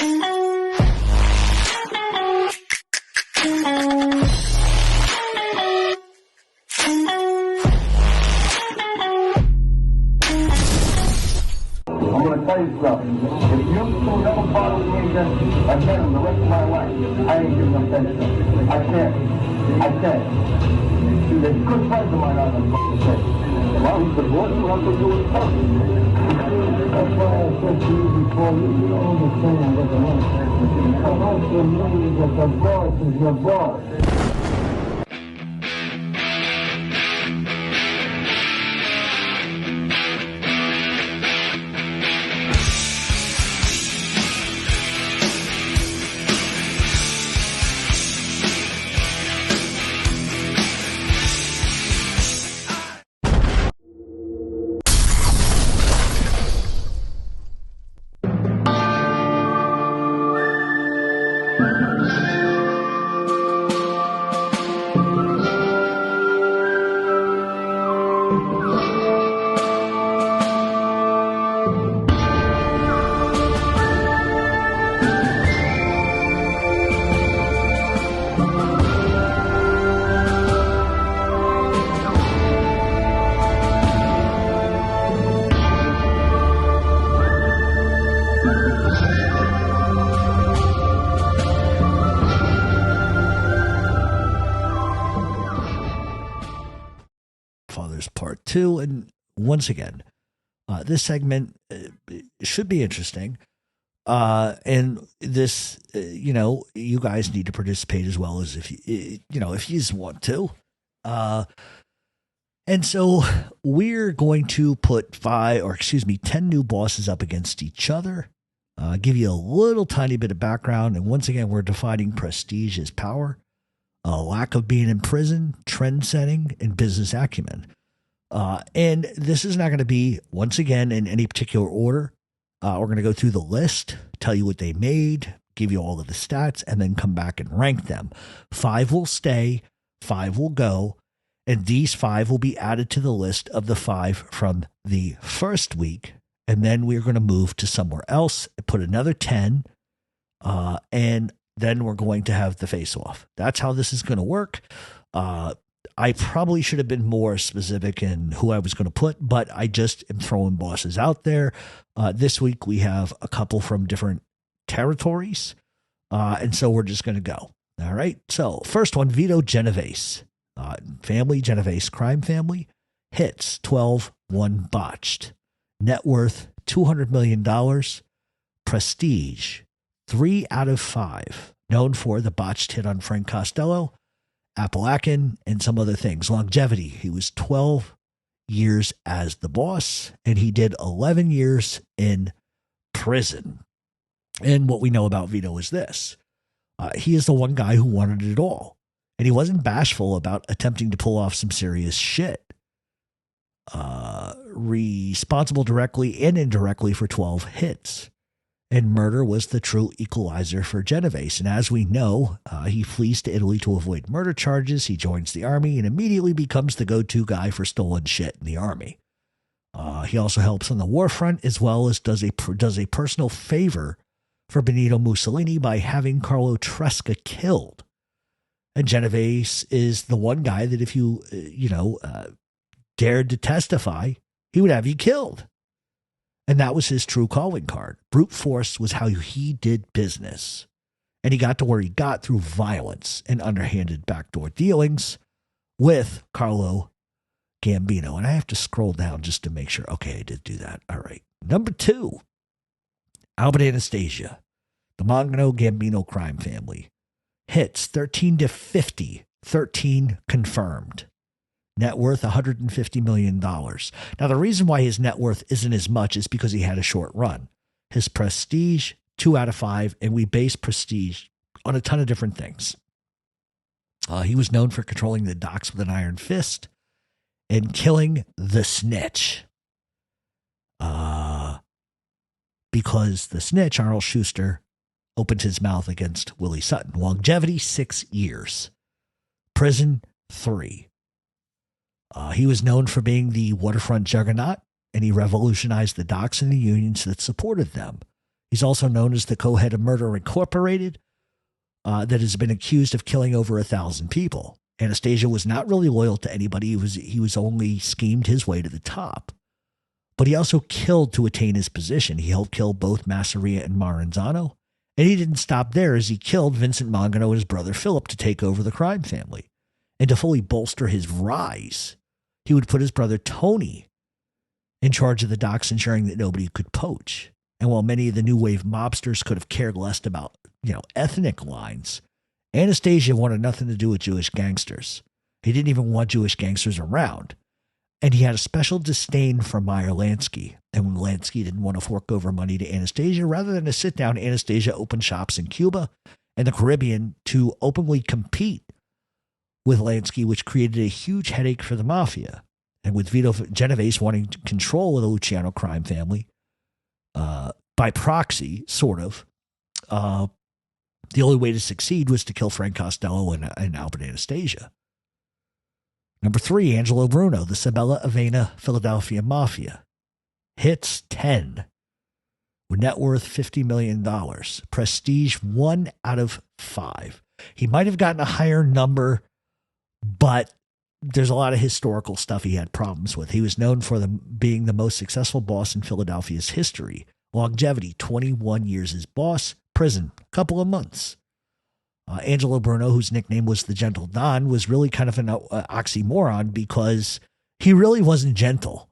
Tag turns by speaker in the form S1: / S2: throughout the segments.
S1: I'm going to tell you something. If you two never bother me again the rest of my life, I ain't giving them pension. I can't. There's good friends of mine out on the say. Well, he's divorced, you have to do his part. That's why I said to you before, you don't understand what the money is. The most of me is that the boss is your boss.
S2: Godfathers Part Ii, and once again, this segment should be interesting. And this, you guys need to participate as well as if if you want to. And so we're going to put 10 new bosses up against each other. Give you a little tiny bit of background, and once again, we're defining prestige as power, lack of being in prison, trend setting, and business acumen. And this is not going to be, once again, in any particular order. We're going to go through the list, tell you what they made, give you all of the stats, and then come back and rank them. 5 will stay, 5 will go, and these 5 will be added to the list of the 5 from the first week. And then we're going to move to somewhere else, put another 10, and then we're going to have the face-off. That's how this is going to work. I probably should have been more specific in who I was going to put, but I just am throwing bosses out there. This week we have a couple from different territories, and so we're just going to go. All right, so first one, Vito Genovese. Family, Genovese crime family. Hits, 12, 1 botched. Net worth, $200 million. Prestige, 3 out of 5. Known for the botched hit on Frank Costello, Appalachian, and some other things. Longevity, he was 12 years as the boss, and he did 11 years in prison. And what we know about Vito is this. He is the one guy who wanted it all. And he wasn't bashful about attempting to pull off some serious shit. Responsible directly and indirectly for 12 hits. And murder was the true equalizer for Genovese. And as we know, he flees to Italy to avoid murder charges. He joins the army and immediately becomes the go-to guy for stolen shit in the army. He also helps on the war front, as well as does a personal favor for Benito Mussolini by having Carlo Tresca killed. And Genovese is the one guy that if you, dared to testify, he would have you killed. And that was his true calling card. Brute force was how he did business. And he got to where he got through violence and underhanded backdoor dealings with Carlo Gambino. And I have to scroll down just to make sure. Okay, I did do that. All right. Number 2, Albert Anastasia, the Mangano Gambino crime family. Hits 13 to 50, 13 confirmed. Net worth $150 million. Now, the reason why his net worth isn't as much is because he had a short run. His prestige, 2 out of 5, and we base prestige on a ton of different things. He was known for controlling the docks with an iron fist and killing the snitch. Because the snitch, Arnold Schuster, opened his mouth against Willie Sutton. Longevity, 6 years. Prison, 3. He was known for being the waterfront juggernaut, and he revolutionized the docks and the unions that supported them. He's also known as the co-head of Murder Incorporated, that has been accused of killing over 1,000 people. Anastasia was not really loyal to anybody. He was only schemed his way to the top. But he also killed to attain his position. He helped kill both Masseria and Maranzano. And he didn't stop there, as he killed Vincent Mangano and his brother Philip to take over the crime family. And to fully bolster his rise, he would put his brother Tony in charge of the docks, ensuring that nobody could poach. And while many of the new wave mobsters could have cared less about, ethnic lines, Anastasia wanted nothing to do with Jewish gangsters. He didn't even want Jewish gangsters around. And he had a special disdain for Meyer Lansky. And when Lansky didn't want to fork over money to Anastasia, rather than to sit down, Anastasia opened shops in Cuba and the Caribbean to openly compete with Lansky, which created a huge headache for the Mafia. And with Vito Genovese wanting control of the Luciano crime family, by proxy, sort of, the only way to succeed was to kill Frank Costello and Albert Anastasia. Number 3, Angelo Bruno, the Sabella Avena Philadelphia Mafia. Hits 10. With net worth $50 million. Prestige 1 out of 5. He might have gotten a higher number, but there's a lot of historical stuff he had problems with. He was known for being the most successful boss in Philadelphia's history. Longevity, 21 years as boss. Prison, a couple of months. Angelo Bruno, whose nickname was the Gentle Don, was really kind of an oxymoron because he really wasn't gentle.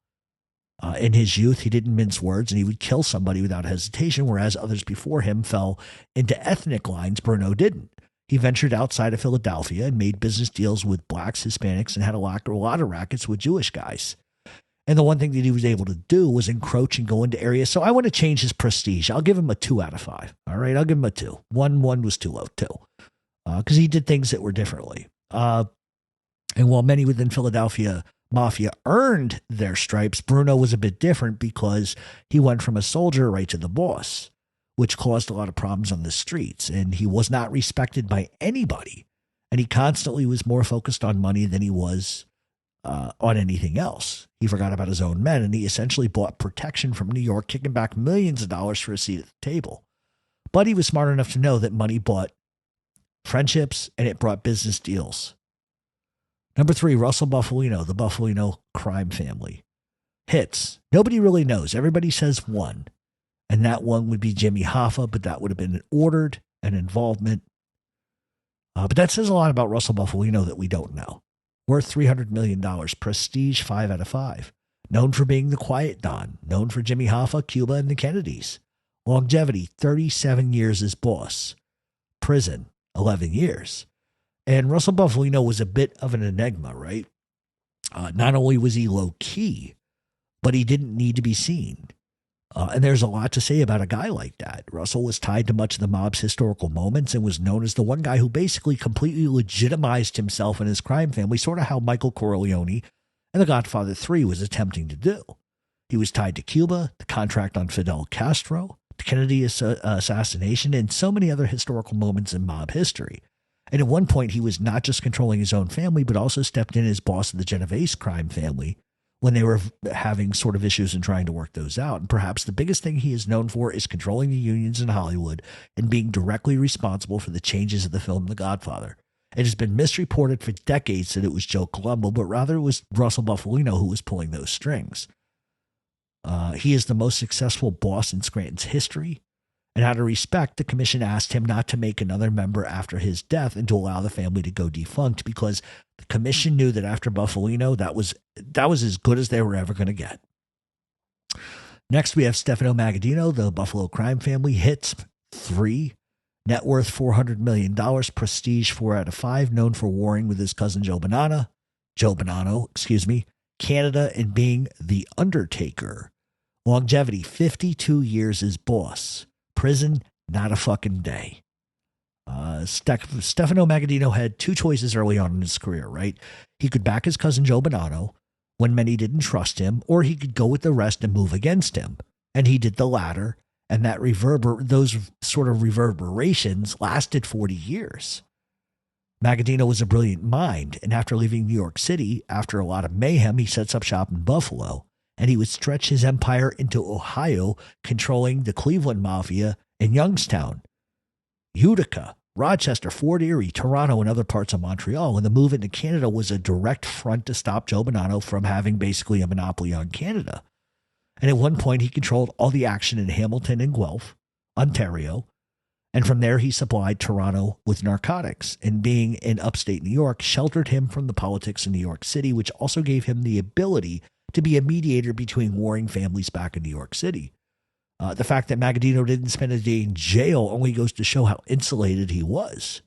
S2: In his youth, he didn't mince words, and he would kill somebody without hesitation, whereas others before him fell into ethnic lines. Bruno didn't. He ventured outside of Philadelphia and made business deals with blacks, Hispanics, and had a lot of rackets with Jewish guys. And the one thing that he was able to do was encroach and go into areas. So I want to change his prestige. I'll give him a 2 out of 5. All right, I'll give him a 2. 1 was too low, 2. Because he did things that were differently. And while many within Philadelphia Mafia earned their stripes, Bruno was a bit different because he went from a soldier right to the boss, which caused a lot of problems on the streets. And he was not respected by anybody. And he constantly was more focused on money than he was on anything else. He forgot about his own men, and he essentially bought protection from New York, kicking back millions of dollars for a seat at the table. But he was smart enough to know that money bought friendships, and it brought business deals. Number 3, Russell Bufalino, the Bufalino crime family. Hits. Nobody really knows. Everybody says 1. And that 1 would be Jimmy Hoffa, but that would have been ordered and involvement. But that says a lot about Russell Bufalino that we don't know. Worth $300 million. Prestige 5 out of 5. Known for being the quiet Don. Known for Jimmy Hoffa, Cuba, and the Kennedys. Longevity, 37 years as boss. Prison, 11 years. And Russell Bufalino was a bit of an enigma, right? Not only was he low-key, but he didn't need to be seen. And there's a lot to say about a guy like that. Russell was tied to much of the mob's historical moments and was known as the one guy who basically completely legitimized himself and his crime family, sort of how Michael Corleone and the Godfather 3 was attempting to do. He was tied to Cuba, the contract on Fidel Castro, the Kennedy assassination, and so many other historical moments in mob history. And at one point, he was not just controlling his own family, but also stepped in as boss of the Genovese crime family when they were having sort of issues and trying to work those out. And perhaps the biggest thing he is known for is controlling the unions in Hollywood and being directly responsible for the changes of the film The Godfather. It has been misreported for decades that it was Joe Colombo, but rather it was Russell Bufalino who was pulling those strings. He is the most successful boss in Scranton's history. And out of respect, the commission asked him not to make another member after his death and to allow the family to go defunct, because the commission knew that after Bufalino, that was as good as they were ever going to get. Next, we have Stefano Magaddino, the Buffalo crime family. Hits 3. Net worth $400 million. Prestige 4 out of 5. Known for warring with his cousin Joe Bonanno, Canada, and being the Undertaker. Longevity, 52 years as boss. Prison, not a fucking day. Stefano Magaddino had 2 choices early on in his career, right? He could back his cousin Joe Bonanno when many didn't trust him, or he could go with the rest and move against him. And he did the latter, and those sort of reverberations lasted 40 years. Magaddino was a brilliant mind, and after leaving New York City, after a lot of mayhem, he sets up shop in Buffalo. and he would stretch his empire into Ohio, controlling the Cleveland Mafia in Youngstown, Utica, Rochester, Fort Erie, Toronto, and other parts of Montreal. And the move into Canada was a direct front to stop Joe Bonanno from having basically a monopoly on Canada. And at one point, he controlled all the action in Hamilton and Guelph, Ontario. And from there, he supplied Toronto with narcotics. And being in upstate New York sheltered him from the politics in New York City, which also gave him the ability to be a mediator between warring families back in New York City. The fact that Magaddino didn't spend a day in jail only goes to show how insulated he was.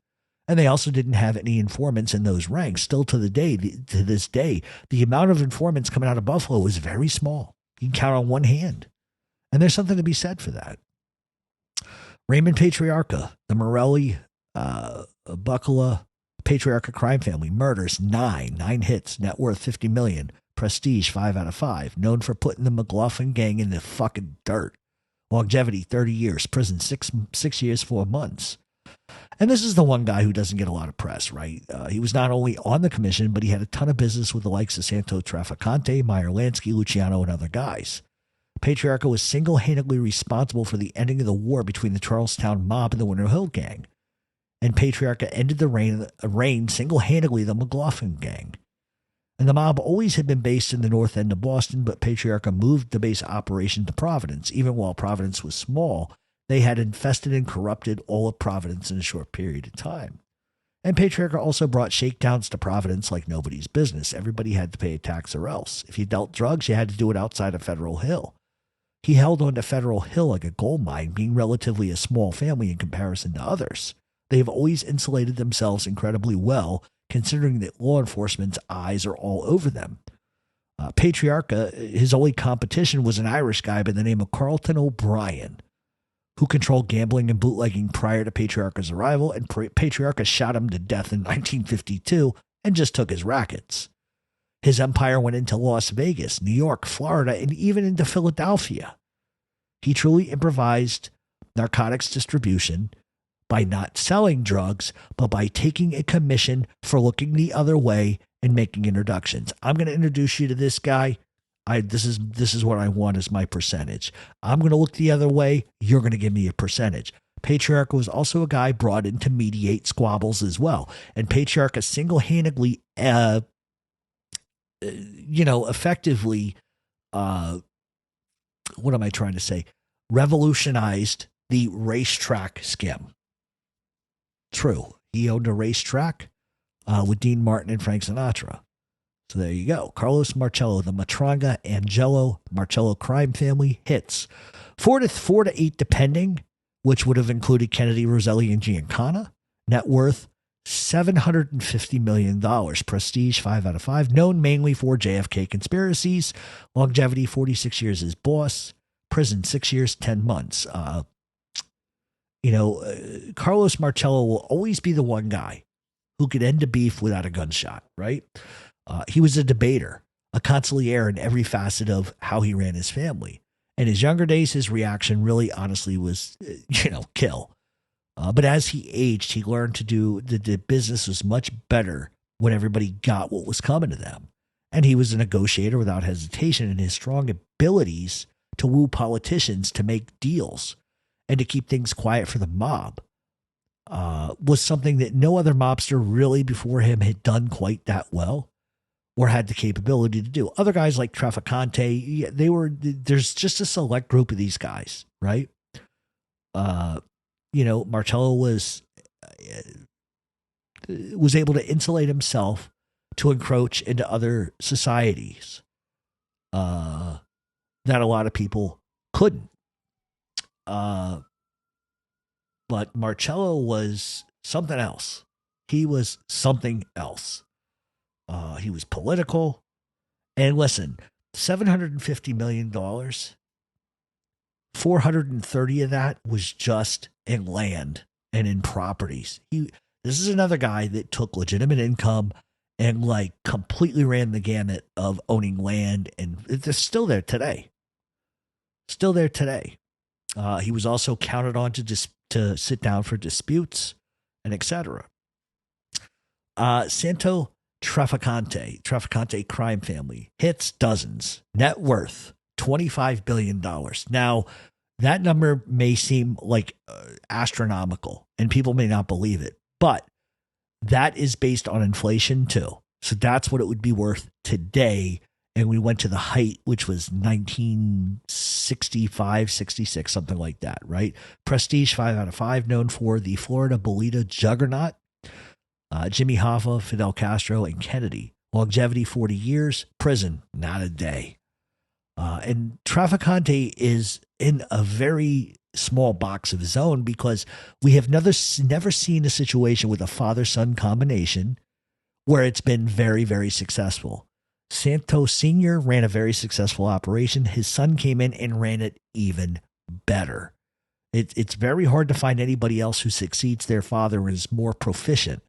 S2: And they also didn't have any informants in those ranks. Still to this day, the amount of informants coming out of Buffalo is very small. You can count on one hand. And there's something to be said for that. Raymond Patriarca, the Morelli, Buckla Patriarca crime family, murders, 9 hits, net worth $50 million, prestige 5 out of 5, known for putting the McLaughlin gang in the fucking dirt. Longevity, 30 years, prison, 6 years, 4 months. And this is the one guy who doesn't get a lot of press, right? He was not only on the commission, but he had a ton of business with the likes of Santo Trafficante, Meyer Lansky, Luciano, and other guys. Patriarca was single-handedly responsible for the ending of the war between the Charlestown mob and the Winter Hill gang. And Patriarca ended the reign single-handedly the McLaughlin gang. And the mob always had been based in the north end of Boston, but Patriarca moved the base operation to Providence. Even while Providence was small, they had infested and corrupted all of Providence in a short period of time. And Patriarca also brought shakedowns to Providence like nobody's business. Everybody had to pay a tax or else. If you dealt drugs, you had to do it outside of Federal Hill. He held on to Federal Hill like a gold mine, being relatively a small family in comparison to others. They have always insulated themselves incredibly well, considering that law enforcement's eyes are all over them. Patriarca, his only competition was an Irish guy by the name of Carlton O'Brien, who controlled gambling and bootlegging prior to Patriarca's arrival, and Patriarca shot him to death in 1952 and just took his rackets. His empire went into Las Vegas, New York, Florida, and even into Philadelphia. He truly improvised narcotics distribution by not selling drugs, but by taking a commission for looking the other way and making introductions. I'm going to introduce you to this guy. This is what I want as my percentage. I'm going to look the other way. You're going to give me a percentage. Patriarca was also a guy brought in to mediate squabbles as well. And Patriarca single-handedly, effectively, what am I trying to say? Revolutionized the racetrack scam. True. He owned a racetrack with Dean Martin and Frank Sinatra. So there you go. Carlos Marcello, the Matranga Angelo Marcello crime family hits 4 to 8 depending, which would have included Kennedy, Roselli, and Giancana. Net worth $750 million. Prestige 5 out of 5. Known mainly for JFK conspiracies. Longevity 46 years as boss. Prison 6 years, 10 months. Carlos Marcello will always be the one guy who could end a beef without a gunshot, right? He was a debater, a consigliere in every facet of how he ran his family. In his younger days, his reaction really honestly was, kill. But as he aged, he learned to do the business was much better when everybody got what was coming to them. And he was a negotiator without hesitation, and his strong abilities to woo politicians to make deals and to keep things quiet for the mob was something that no other mobster really before him had done quite that well or had the capability to do. Other guys like Trafficante, there's just a select group of these guys, right? Marcello was able to insulate himself to encroach into other societies that a lot of people couldn't. But Marcello was something else. He was something else. He was political. And listen, $750 million, 430 of that was just in land and in properties. This is another guy that took legitimate income and completely ran the gamut of owning land, and it's still there today. Still there today. He was also counted on to sit down for disputes and etc. Santo Trafficante crime family, hits dozens, net worth $25 billion. Now, that number may seem like astronomical, and people may not believe it, but that is based on inflation too. So that's what it would be worth today. And we went to the height, which was 1965, 66, something like that, right? Prestige 5 out of 5, known for the Florida Bolita juggernaut, Jimmy Hoffa, Fidel Castro, and Kennedy. Longevity 40 years, prison not a day. And Trafficante is in a very small box of his own because we have never seen a situation with a father-son combination where it's been very, very successful. Santos Sr. ran a very successful operation. His son came in and ran it even better. It's very hard to find anybody else who succeeds their father and is more proficient.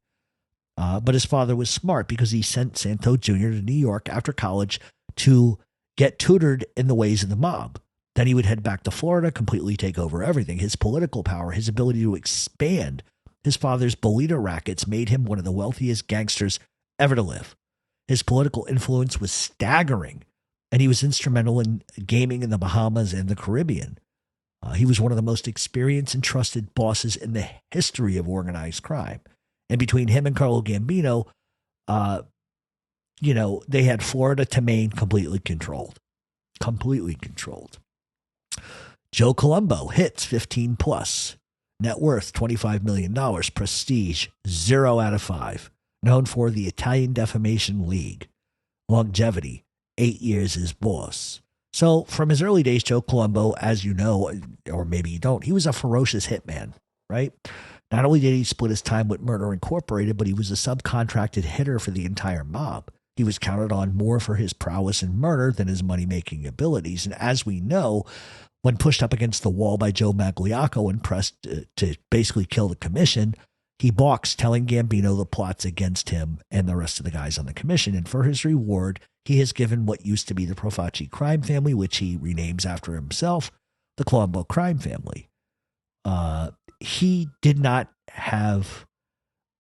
S2: But his father was smart because he sent Santos Jr. to New York after college to get tutored in the ways of the mob. Then he would head back to Florida, completely take over everything. His political power, his ability to expand his father's Bolita rackets made him one of the wealthiest gangsters ever to live. His political influence was staggering, and he was instrumental in gaming in the Bahamas and the Caribbean. He was one of the most experienced and trusted bosses in the history of organized crime. And between him and Carlo Gambino, they had Florida to Maine completely controlled. Joe Colombo, hits 15 plus. Net worth $25 million. Prestige 0 out of 5. Known for the Italian Defamation League. Longevity 8 years as boss. So from his early days, Joe Colombo, as you know, or maybe you don't, he was a ferocious hitman, right? Not only did he split his time with Murder Incorporated, but he was a subcontracted hitter for the entire mob. He was counted on more for his prowess in murder than his money-making abilities. And as we know, when pushed up against the wall by Joe Magliocco and pressed to basically kill the commission, he balks, telling Gambino the plots against him and the rest of the guys on the commission. And for his reward, he has given what used to be the Profaci crime family, which he renames after himself, the Colombo crime family. He did not have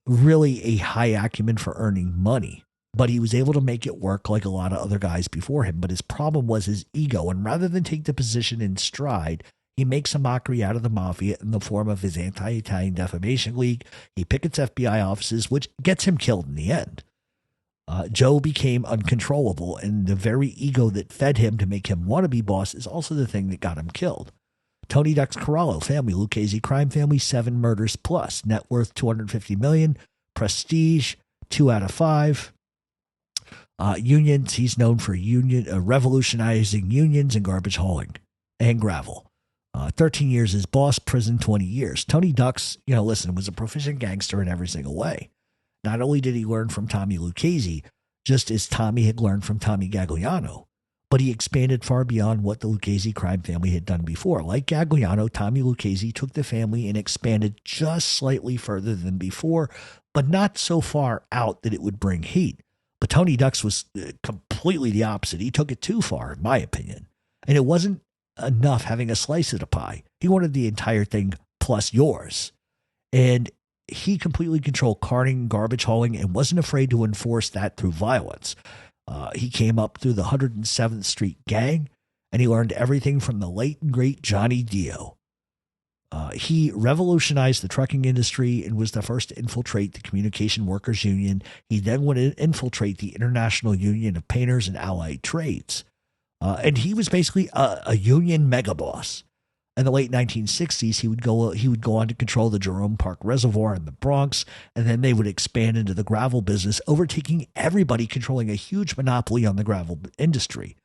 S2: really a high acumen for earning money, but he was able to make it work like a lot of other guys before him. But his problem was his ego. And rather than take the position in stride, he makes a mockery out of the Mafia in the form of his anti-Italian Defamation League. He pickets FBI offices, which gets him killed in the end. Joe became uncontrollable, and the very ego that fed him to make him want to be boss is also the thing that got him killed. Tony Duck's Corallo family, Lucchese crime family, 7 murders plus. Net worth $250 million. Prestige 2 out of 5. Unions, he's known for revolutionizing unions and garbage hauling and gravel. 13 years as boss, prison 20 years. Tony Ducks, was a proficient gangster in every single way. Not only did he learn from Tommy Lucchese, just as Tommy had learned from Tommy Gagliano, but he expanded far beyond what the Lucchese crime family had done before. Like Gagliano, Tommy Lucchese took the family and expanded just slightly further than before, but not so far out that it would bring heat. But Tony Ducks was completely the opposite. He took it too far, in my opinion. And it wasn't enough having a slice of the pie. He wanted the entire thing plus yours. And he completely controlled carting, garbage hauling, and wasn't afraid to enforce that through violence. He came up through the 107th Street Gang, and he learned everything from the late and great Johnny Dio. He revolutionized the trucking industry and was the first to infiltrate the Communication Workers Union. He then went to infiltrate the International Union of Painters and Allied Trades. And he was basically a union mega boss. In the late 1960s, he would go on to control the Jerome Park Reservoir in the Bronx, and then they would expand into the gravel business, overtaking everybody, controlling a huge monopoly on the gravel industry.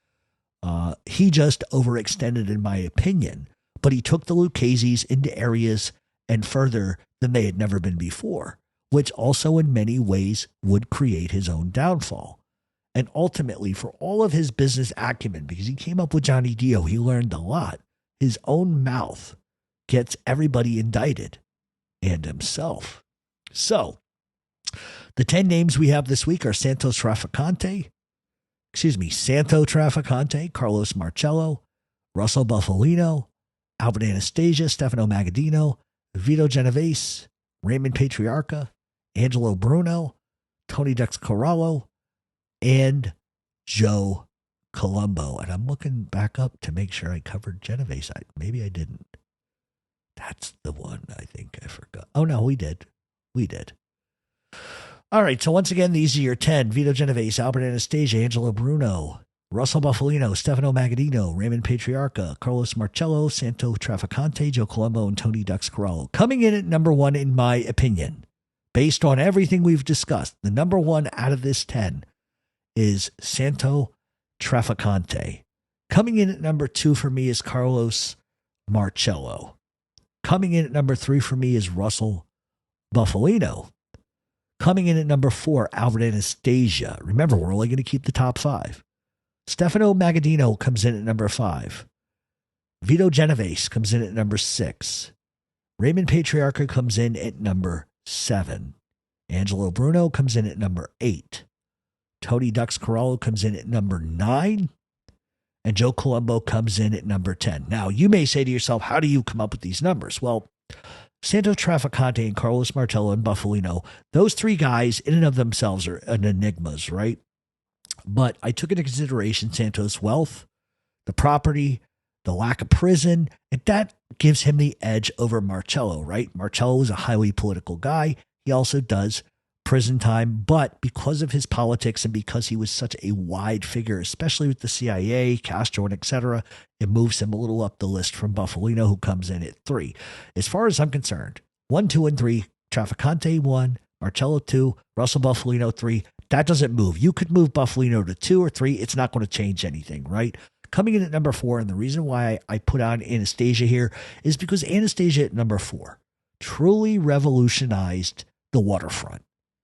S2: He just overextended, in my opinion, but he took the Lucchese's into areas and further than they had never been before, which also in many ways would create his own downfall. And ultimately, for all of his business acumen, because he came up with Johnny Dio, he learned a lot. His own mouth gets everybody indicted, and himself. So, the 10 names we have this week are Santo Trafficante, Carlos Marcello, Russell Buffalino, Albert Anastasia, Stefano Magadino, Vito Genovese, Raymond Patriarca, Angelo Bruno, Tony Dex Corallo, and Joe Colombo. And I'm looking back up to make sure I covered Genovese. Maybe I didn't. That's the one I think I forgot. Oh, no, we did. We did. All right, so once again, these are your 10. Vito Genovese, Albert Anastasia, Angelo Bruno, Russell Buffalino, Stefano Magadino, Raymond Patriarca, Carlos Marcello, Santo Trafficante, Joe Colombo, and Tony Dex Corallo. Coming in at number 1, in my opinion, based on everything we've discussed, the number 1 out of this 10 is Santo Trafficante. Coming in at number 2 for me is Carlos Marcello. Coming in at number 3 for me is Russell Buffalino. Coming in at number 4, Albert Anastasia. Remember, we're only going to keep the top 5. Stefano Magadino comes in at number 5. Vito Genovese comes in at number 6. Raymond Patriarca comes in at number 7. Angelo Bruno comes in at number 8. Tony Dex Corallo comes in at number 9. And Joe Colombo comes in at number 10. Now, you may say to yourself, how do you come up with these numbers? Well, Santo Trafficante and Carlos Martello and Buffalino, those 3 guys in and of themselves are enigmas, right? But I took into consideration Santo's wealth, the property, the lack of prison, and that gives him the edge over Marcello, right? Marcello is a highly political guy. He also does prison time, but because of his politics and because he was such a wide figure, especially with the CIA, Castro, and etc., it moves him a little up the list from Buffalino, who comes in at 3. As far as I'm concerned, 1, 2, and 3, Trafficante 1, Marcello 2, Russell Buffalino 3. That doesn't move. You could move Buffalino to 2 or 3. It's not going to change anything, right? Coming in at number 4, and the reason why I put on Anastasia here is because Anastasia at number 4 truly revolutionized the waterfront.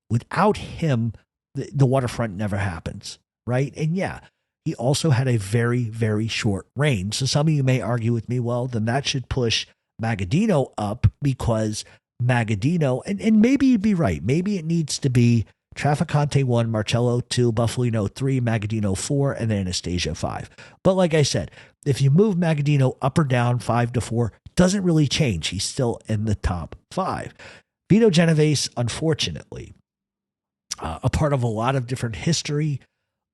S2: Without him, the waterfront never happens, right? And yeah, he also had a very, very short reign. So some of you may argue with me, well, then that should push Magadino up because Magadino, and maybe you'd be right. Maybe it needs to be Trafficante 1, Marcello 2, Buffalino 3, Magadino 4, and then Anastasia 5. But like I said, if you move Magadino up or down 5 to 4, doesn't really change. He's still in the top 5. Vito Genovese, unfortunately, a part of a lot of different history,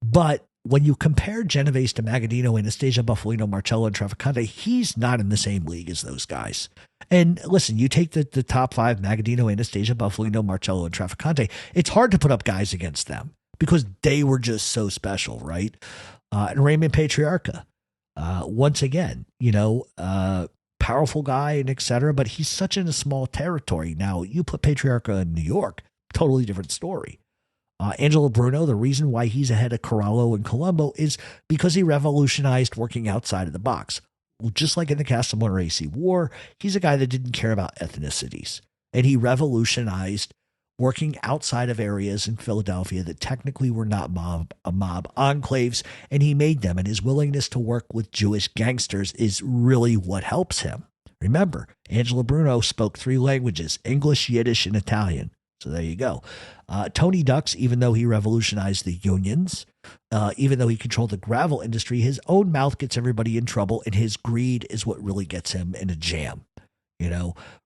S2: but when you compare Genovese to Magadino, Anastasia, Buffalino, Marcello, and Trafficante, he's not in the same league as those guys. And listen, you take the top 5, Magadino, Anastasia, Buffalino, Marcello, and Trafficante, it's hard to put up guys against them because they were just so special, right? And Raymond Patriarca, once again, powerful guy and etc., but he's such in a small territory. Now, you put Patriarca in New York, totally different story. Angelo Bruno, the reason why he's ahead of Corallo and Colombo is because he revolutionized working outside of the box. Well, just like in the Castle Monterey War, he's a guy that didn't care about ethnicities. And he revolutionized working outside of areas in Philadelphia that technically were not mob enclaves, and he made them. And his willingness to work with Jewish gangsters is really what helps him. Remember, Angelo Bruno spoke 3 languages, English, Yiddish, and Italian. So there you go. Tony Dex, even though he revolutionized the unions, even though he controlled the gravel industry, his own mouth gets everybody in trouble, and his greed is what really gets him in a jam.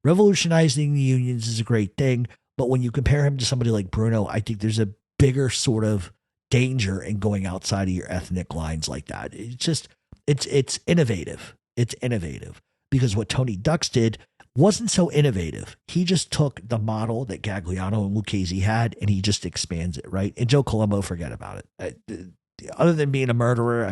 S2: Revolutionizing the unions is a great thing, but when you compare him to somebody like Bruno, I think there's a bigger sort of danger in going outside of your ethnic lines like that. It's innovative. It's innovative because what Tony Dex did wasn't so innovative. He just took the model that Gagliano and Lucchese had, and he just expands it, right? And Joe Colombo, forget about it. Other than being a murderer,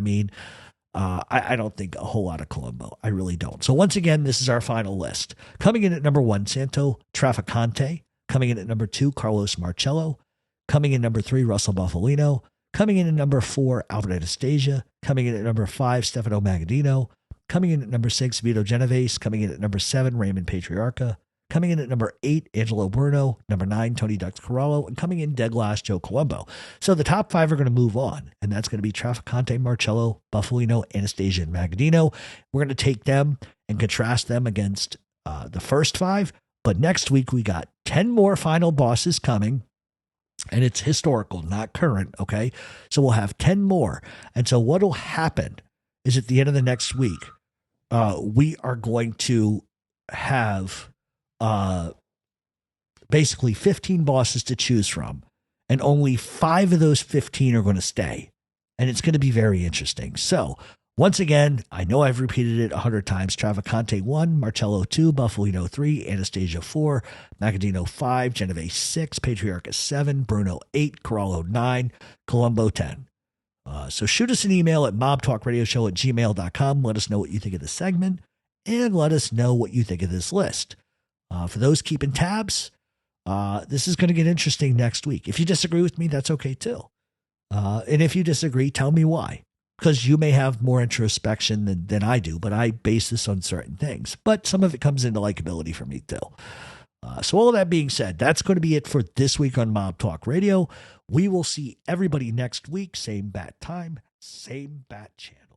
S2: I don't think a whole lot of Colombo. I really don't. So once again, this is our final list. Coming in at number 1, Santo Trafficante. Coming in at number 2, Carlos Marcello. Coming in number 3, Russell Buffalino. Coming in at number 4, Albert Anastasia. Coming in at number 5, Stefano Magadino. Coming in at number 6, Vito Genovese. Coming in at number 7, Raymond Patriarca. Coming in at number 8, Angelo Bruno. Number 9, Tony Dex Corallo. And coming in dead last, Joe Colombo. So the top 5 are going to move on. And that's going to be Trafficante, Marcello, Buffalino, Anastasia, and Magadino. We're going to take them and contrast them against the first 5. But next week, we got 10 more final bosses coming. And it's historical, not current, okay? So we'll have 10 more. And so what will happen is at the end of the next week, we are going to have basically 15 bosses to choose from. and only 5 of those 15 are going to stay. And it's going to be very interesting. So, once again, I know I've repeated it 100 times. Travacante 1, Marcello 2, Buffalino 3, Anastasia 4, Macadino 5, Genovese 6, Patriarca 7, Bruno 8, Corallo 9, Colombo 10. So shoot us an email at mobtalkradioshow@gmail.com. Let us know what you think of the segment, and let us know what you think of this list. For those keeping tabs, this is going to get interesting next week. If you disagree with me, that's okay too. And if you disagree, tell me why. Because you may have more introspection than I do, but I base this on certain things. But some of it comes into likability for me too. So all of that being said, that's going to be it for this week on Mob Talk Radio. We will see everybody next week. Same bat time, same bat channel.